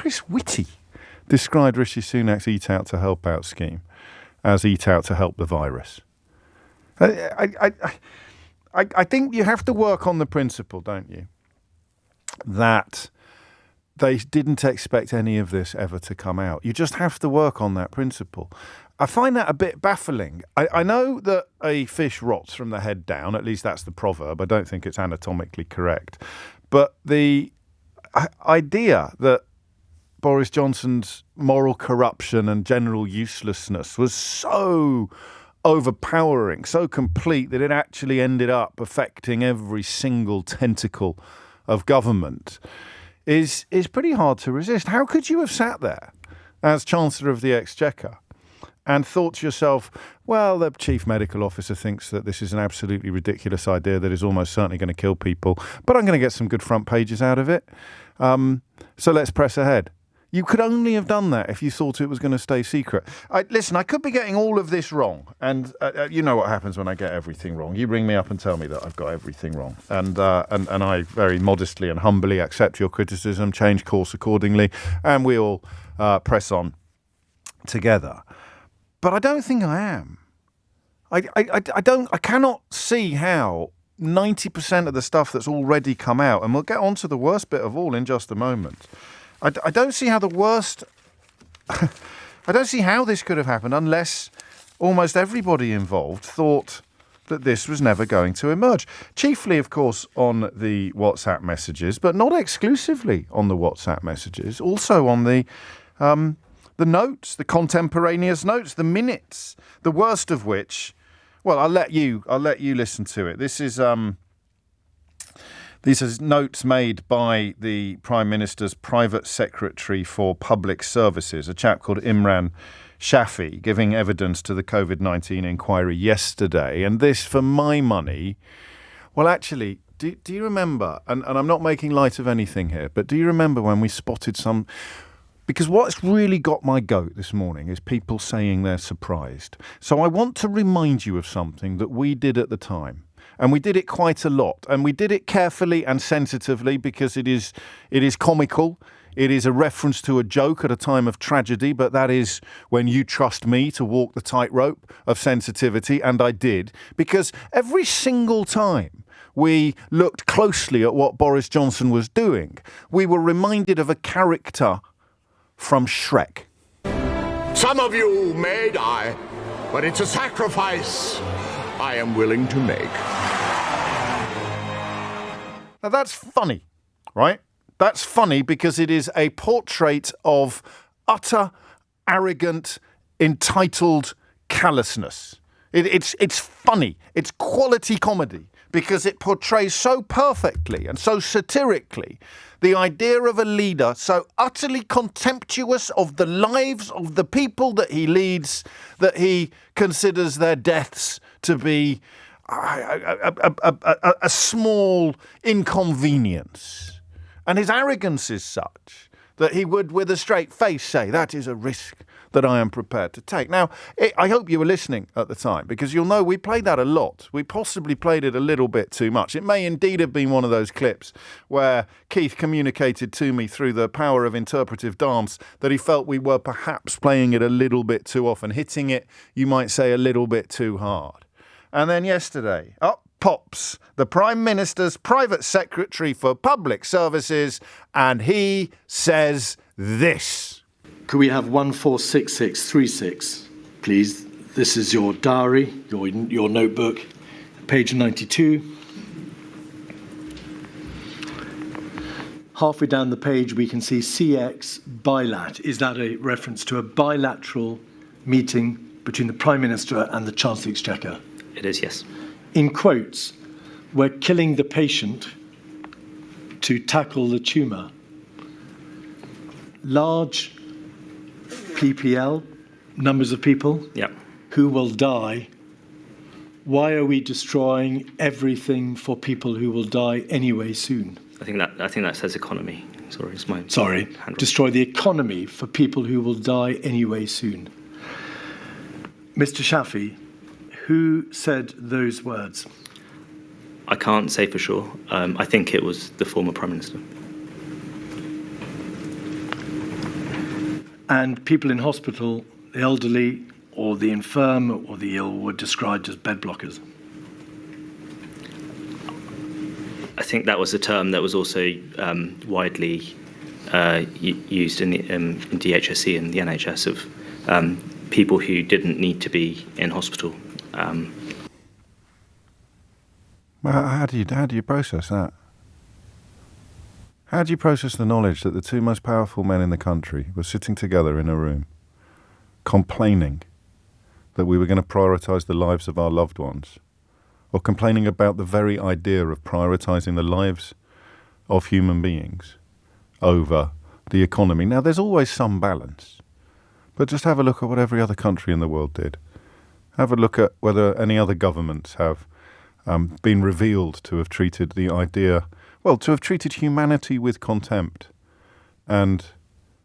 Chris Whitty described Rishi Sunak's Eat Out to Help Out scheme as Eat Out to help the virus. I think you have to work on the principle, don't you, that they didn't expect any of this ever to come out. You just have to work on that principle. I find that a bit baffling. I know that a fish rots from the head down, at least that's the proverb. I don't think it's anatomically correct. But the idea that Boris Johnson's moral corruption and general uselessness was so overpowering, so complete, that it actually ended up affecting every single tentacle of government is pretty hard to resist. How could you have sat there as Chancellor of the Exchequer and thought to yourself, well, the Chief Medical Officer thinks that this is an absolutely ridiculous idea that is almost certainly going to kill people, but I'm going to get some good front pages out of it. So let's press ahead. You could only have done that if you thought it was going to stay secret. Listen, I could be getting all of this wrong. And you know what happens when I get everything wrong. You ring me up and tell me that I've got everything wrong. And I very modestly and humbly accept your criticism, change course accordingly, and we all press on together. But I don't think I am. I cannot see how 90% of the stuff that's already come out, and we'll get on to the worst bit of all in just a moment. I don't see how the worst... I don't see how this could have happened unless almost everybody involved thought that this was never going to emerge. Chiefly, of course, on the WhatsApp messages, but not exclusively on the WhatsApp messages. Also on the notes, the contemporaneous notes, the minutes, the worst of which... Well, I'll let you listen to it. This is these are notes made by the Prime Minister's private secretary for public services, a chap called Imran Shafi, giving evidence to the COVID-19 inquiry yesterday. And this, for my money, well, actually, do you remember, and I'm not making light of anything here, but do you remember when we spotted some... Because what's really got my goat this morning is people saying they're surprised. So I want to remind you of something that we did at the time. And we did it quite a lot. And we did it carefully and sensitively because it is comical. It is a reference to a joke at a time of tragedy. But that is when you trust me to walk the tightrope of sensitivity. And I did. Because every single time we looked closely at what Boris Johnson was doing, we were reminded of a character from Shrek. Some of you may die, but it's a sacrifice I am willing to make. Now that's funny, right? That's funny because it is a portrait of utter, arrogant, entitled callousness. It's funny. It's quality comedy because it portrays so perfectly and so satirically the idea of a leader so utterly contemptuous of the lives of the people that he leads that he considers their deaths to be a small inconvenience. And his arrogance is such that he would, with a straight face, say, that is a risk that I am prepared to take. Now, I hope you were listening at the time, because you'll know we played that a lot. We possibly played it a little bit too much. It may indeed have been one of those clips where Keith communicated to me through the power of interpretive dance that he felt we were perhaps playing it a little bit too often, hitting it, you might say, a little bit too hard. And then yesterday, up pops the Prime Minister's private secretary for public services, and he says this. Could we have 146636, please? This is your diary, your notebook, page 92. Halfway down the page, we can see CX bilat. Is that a reference to a bilateral meeting between the Prime Minister and the Chancellor of the Exchequer? It is, yes. In quotes, we're killing the patient to tackle the tumour. Large PPL, numbers of people who will die. Why are we destroying everything for people who will die anyway soon? I think that says economy. Destroy the economy for people who will die anyway soon. Mr. Shafi, who said those words? I can't say for sure. I think it was the former Prime Minister. and people in hospital, the elderly or the infirm or the ill, were described as bed blockers. I think that was a term that was also widely used in DHSC and the NHS of people who didn't need to be in hospital. Well, how do you process that? How do you process the knowledge that the two most powerful men in the country were sitting together in a room, complaining that we were going to prioritise the lives of our loved ones, or complaining about the very idea of prioritising the lives of human beings over the economy? Now, there's always some balance, but just have a look at what every other country in the world did. Have a look at whether any other governments have been revealed to have treated the idea, to have treated humanity with contempt and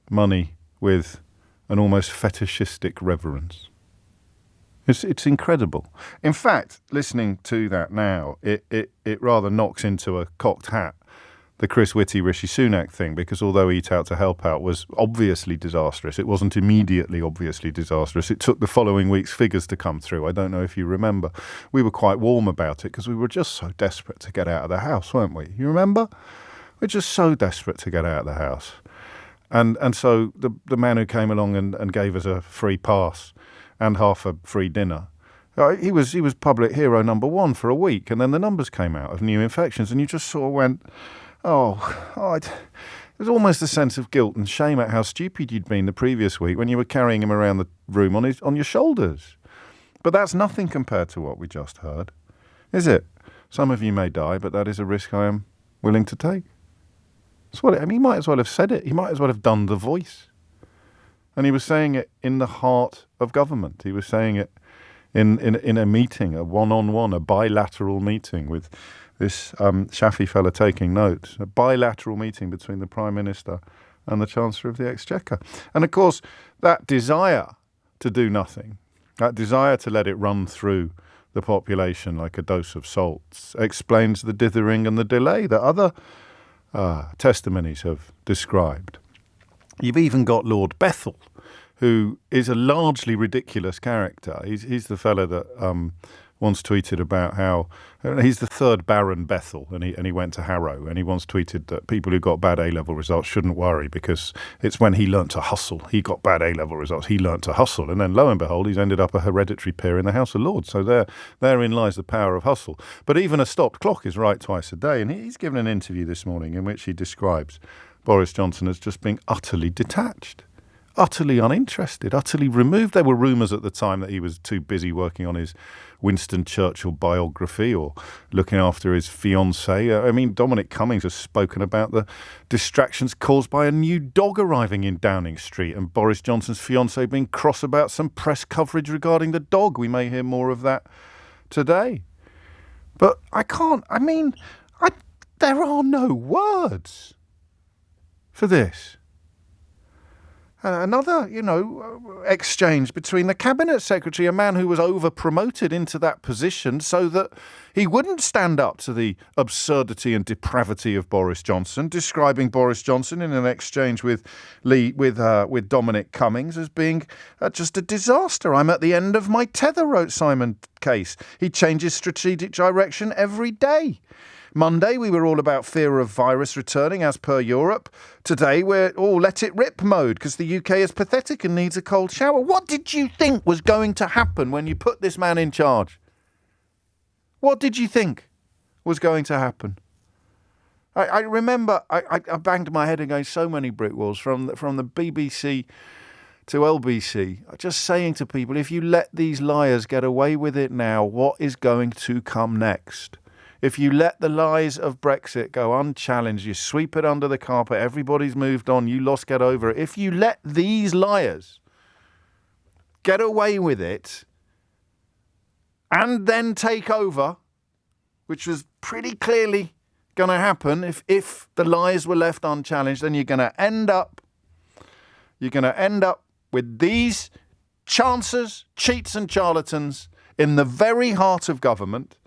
money with an almost fetishistic reverence. It's incredible. In fact, listening to that now, it rather knocks into a cocked hat the Chris Whitty, Rishi Sunak thing, because although Eat Out to Help Out was obviously disastrous, it wasn't immediately obviously disastrous. It took the following week's figures to come through. I don't know if you remember. We were quite warm about it because we were just so desperate to get out of the house, weren't we? You remember? We're just so desperate to get out of the house. And so the man who came along and gave us a free pass and half a free dinner, he was public hero number one for a week, and then the numbers came out of new infections, and you just sort of went, it was almost a sense of guilt and shame at how stupid you'd been the previous week when you were carrying him around the room on your shoulders. But that's nothing compared to what we just heard, is it? Some of you may die, but that is a risk I am willing to take. He might as well have said it. He might as well have done the voice. And he was saying it in the heart of government. He was saying it in a meeting, a one-on-one, a bilateral meeting with this Shafi fella taking notes, a bilateral meeting between the Prime Minister and the Chancellor of the Exchequer. And of course, that desire to do nothing, that desire to let it run through the population like a dose of salts, explains the dithering and the delay that other testimonies have described. You've even got Lord Bethel, who is a largely ridiculous character. He's the fella that once tweeted about how he's the third Baron Bethel, and he went to Harrow, and he once tweeted that people who got bad A-level results shouldn't worry because it's when he learnt to hustle. He got bad A-level results, he learnt to hustle, and then lo and behold, he's ended up a hereditary peer in the House of Lords. So therein lies the power of hustle. But even a stopped clock is right twice a day, and he's given an interview this morning in which he describes Boris Johnson as just being utterly detached, utterly uninterested, utterly removed. There were rumours at the time that he was too busy working on his Winston Churchill biography or looking after his fiancée. I mean, Dominic Cummings has spoken about the distractions caused by a new dog arriving in Downing Street and Boris Johnson's fiancée being cross about some press coverage regarding the dog. We may hear more of that today. But there are no words for this. Another, exchange between the cabinet secretary, a man who was over-promoted into that position so that he wouldn't stand up to the absurdity and depravity of Boris Johnson, describing Boris Johnson in an exchange with Dominic Cummings as being just a disaster. I'm at the end of my tether, wrote Simon Case. He changes strategic direction every day. Monday, we were all about fear of virus returning as per Europe. Today, we're all let it rip mode because the UK is pathetic and needs a cold shower. What did you think was going to happen when you put this man in charge? What did you think was going to happen? I remember I banged my head against so many brick walls from the BBC to LBC, just saying to people, if you let these liars get away with it now, what is going to come next? If you let the lies of Brexit go unchallenged, you sweep it under the carpet, everybody's moved on, you lost, get over it. If you let these liars get away with it and then take over, which was pretty clearly going to happen if the lies were left unchallenged, then you're going to end up with these chancers, cheats and charlatans in the very heart of government,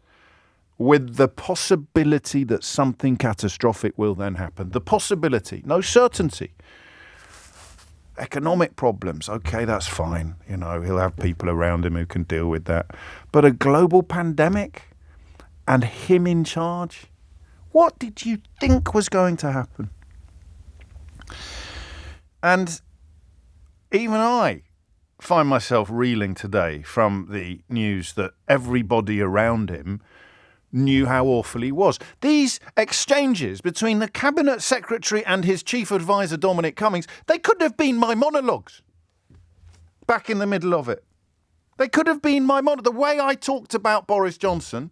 with the possibility that something catastrophic will then happen. The possibility, no certainty. economic problems. Okay, that's fine. You know, he'll have people around him who can deal with that. But a global pandemic and him in charge? What did you think was going to happen? And even I find myself reeling today from the news that everybody around him knew how awful he was. These exchanges between the Cabinet Secretary and his Chief Advisor, Dominic Cummings, they could have been my monologues back in the middle of it. They could have been my monologue. The way I talked about Boris Johnson,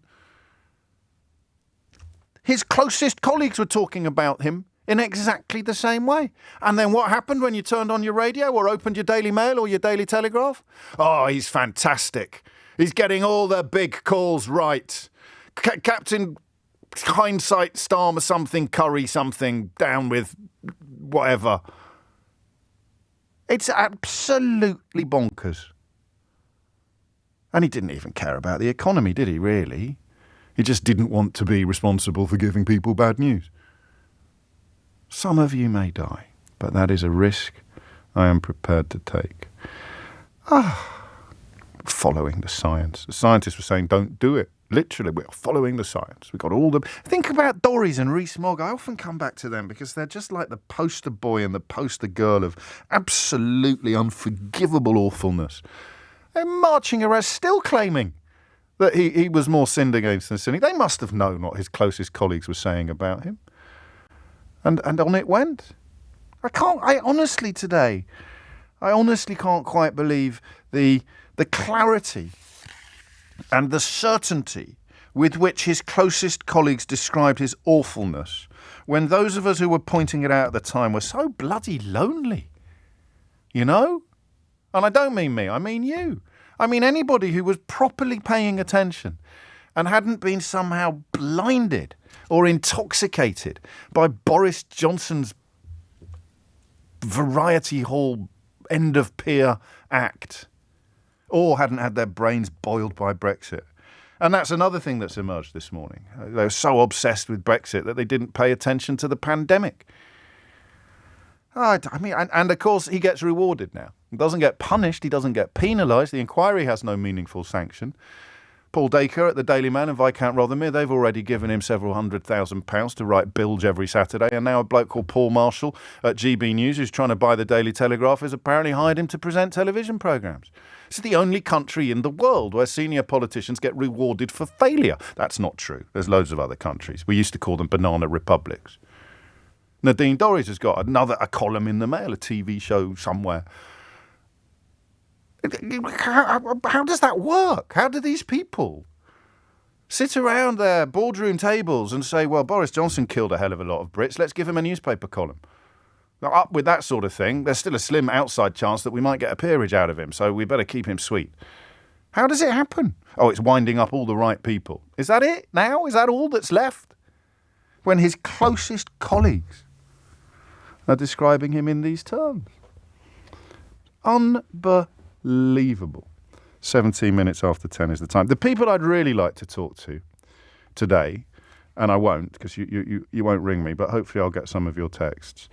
his closest colleagues were talking about him in exactly the same way. And then what happened when you turned on your radio or opened your Daily Mail or your Daily Telegraph? Oh, he's fantastic. He's getting all the big calls right. Captain Hindsight Starmer something, Curry something, down with whatever. It's absolutely bonkers. And he didn't even care about the economy, did he, really? He just didn't want to be responsible for giving people bad news. Some of you may die, but that is a risk I am prepared to take. Following the science. The scientists were saying, don't do it. Literally, we're following the science. We've got all the... Think about Dorries and Rees-Mogg. I often come back to them because they're just like the poster boy and the poster girl of absolutely unforgivable awfulness. They're marching around still claiming that he was more sinned against than sinning. They must have known what his closest colleagues were saying about him. And on it went. I honestly can't quite believe the clarity and the certainty with which his closest colleagues described his awfulness when those of us who were pointing it out at the time were so bloody lonely. You know? And I don't mean me, I mean you. I mean anybody who was properly paying attention and hadn't been somehow blinded or intoxicated by Boris Johnson's Variety Hall end-of-pier act, or hadn't had their brains boiled by Brexit. And that's another thing that's emerged this morning. They were so obsessed with Brexit that they didn't pay attention to the pandemic. And of course, he gets rewarded now. He doesn't get punished. He doesn't get penalised. The inquiry has no meaningful sanction. Paul Dacre at the Daily Mail and Viscount Rothermere, they've already given him several £100,000 to write bilge every Saturday. And now a bloke called Paul Marshall at GB News, who's trying to buy the Daily Telegraph, has apparently hired him to present television programmes. This is the only country in the world where senior politicians get rewarded for failure. That's not true. There's loads of other countries. We used to call them banana republics. Nadine Dorries has got a column in the Mail, a TV show somewhere. How does that work? How do these people sit around their boardroom tables and say, well, Boris Johnson killed a hell of a lot of Brits, let's give him a newspaper column? Now, up with that sort of thing, there's still a slim outside chance that we might get a peerage out of him, so we better keep him sweet. How does it happen? Oh, it's winding up all the right people. Is that it now? Is that all that's left? When his closest colleagues are describing him in these terms. Unbelievable. 17 minutes after 10 is the time. The people I'd really like to talk to today, and I won't because you won't ring me, but hopefully I'll get some of your texts,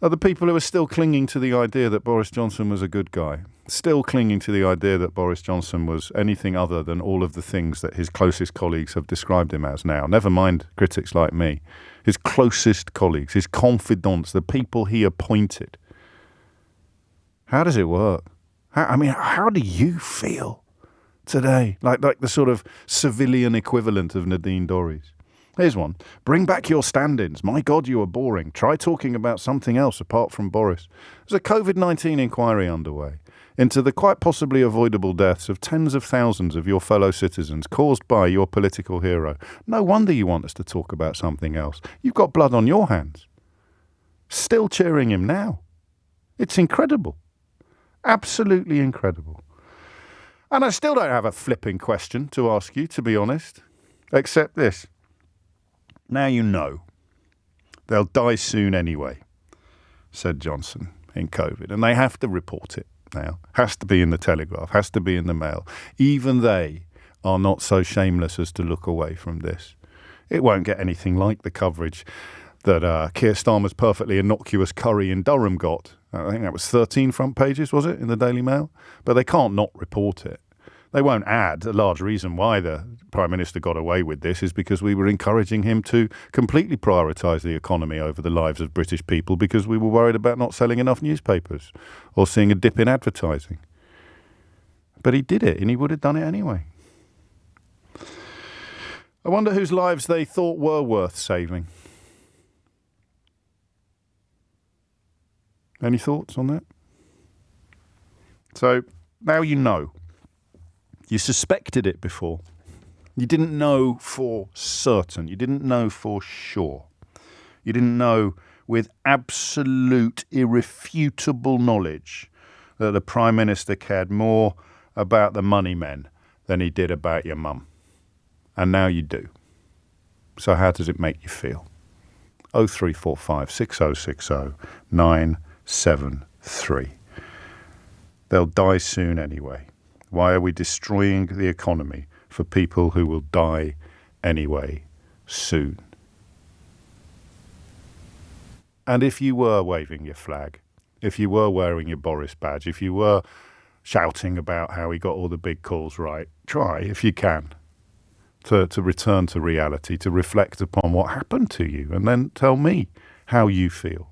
are the people who are still clinging to the idea that Boris Johnson was a good guy, still clinging to the idea that Boris Johnson was anything other than all of the things that his closest colleagues have described him as now. Never mind critics like me. His closest colleagues, his confidants, the people he appointed. How does it work? How do you feel today? Like the sort of civilian equivalent of Nadine Dorries. Here's one. Bring back your stand-ins. My God, you are boring. Try talking about something else apart from Boris. There's a COVID-19 inquiry underway into the quite possibly avoidable deaths of tens of thousands of your fellow citizens caused by your political hero. No wonder you want us to talk about something else. You've got blood on your hands. Still cheering him now. It's incredible. Absolutely incredible. And I still don't have a flipping question to ask you, to be honest, except this. Now you know. They'll die soon anyway, said Johnson in COVID. And they have to report it now. Has to be in the Telegraph, has to be in the Mail. Even they are not so shameless as to look away from this. It won't get anything like the coverage that Keir Starmer's perfectly innocuous curry in Durham got. I think that was 13 front pages, was it, in the Daily Mail? But they can't not report it. They won't add a large reason why the Prime Minister got away with this is because we were encouraging him to completely prioritise the economy over the lives of British people because we were worried about not selling enough newspapers or seeing a dip in advertising. But he did it, and he would have done it anyway. I wonder whose lives they thought were worth saving. Any thoughts on that? So now you know. You suspected it before. You didn't know for certain. You didn't know for sure. You didn't know with absolute, irrefutable knowledge that the Prime Minister cared more about the money men than he did about your mum. And now you do. So how does it make you feel? 0345 6060 973. They'll die soon anyway. Why are we destroying the economy for people who will die anyway soon? And if you were waving your flag, if you were wearing your Boris badge, if you were shouting about how he got all the big calls right, try, if you can, to return to reality, to reflect upon what happened to you, and then tell me how you feel.